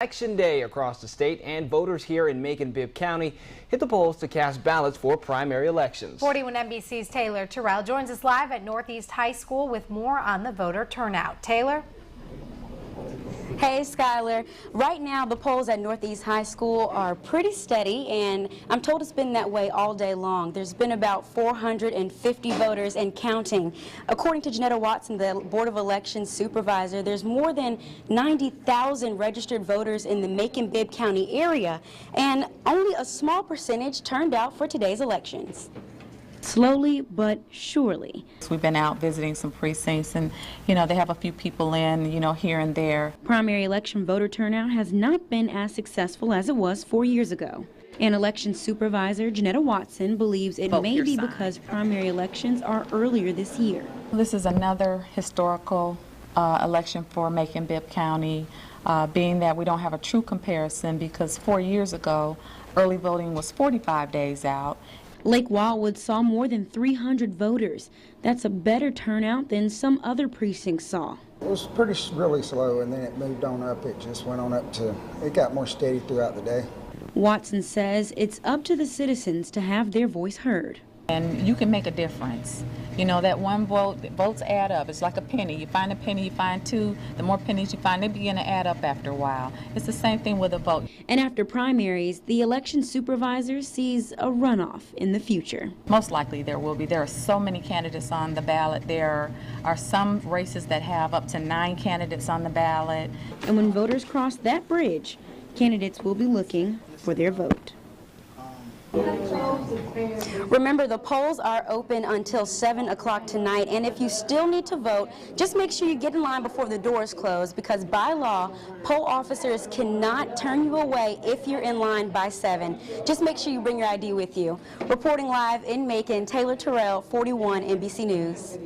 Election day across the state, and voters here in Macon-Bibb County hit the polls to cast ballots for primary elections. 41 NBC's Taylor Terrell joins us live at Northeast High School with more on the voter turnout. Taylor? Hey, Skylar. Right now, the polls at Northeast High School are pretty steady, and I'm told it's been that way all day long. There's been about 450 voters and counting. According to Janetta Watson, the Board of Elections supervisor, there's more than 90,000 registered voters in the Macon-Bibb County area, and only a small percentage turned out for today's elections. Slowly but surely. We've been out visiting some precincts, and they have a few people in, here and there. Primary election voter turnout has not been as successful as it was 4 years ago. And election supervisor Janetta Watson believes it may be because primary elections are earlier this year. This is another historical election for Macon-Bibb County, being that we don't have a true comparison because 4 years ago, early voting was 45 days out. Lake Wildwood saw more than 300 voters. That's a better turnout than some other precincts saw. It was really slow, and then it moved on up. It just went on up to, it got more steady throughout the day. Watson says it's up to the citizens to have their voice heard. And you can make a difference. That one vote, votes add up. It's like a penny. You find a penny, you find two. The more pennies you find, they begin to add up after a while. It's the same thing with a vote. And after primaries, the election supervisor sees a runoff in the future. Most likely there will be. There are so many candidates on the ballot. There are some races that have up to 9 candidates on the ballot. And when voters cross that bridge, candidates will be looking for their vote. Remember, the polls are open until 7 o'clock tonight, and if you still need to vote, just make sure you get in line before the doors close, because by law, poll officers cannot turn you away if you're in line by 7. Just make sure you bring your ID with you. Reporting live in Macon, Taylor Terrell, 41 NBC News.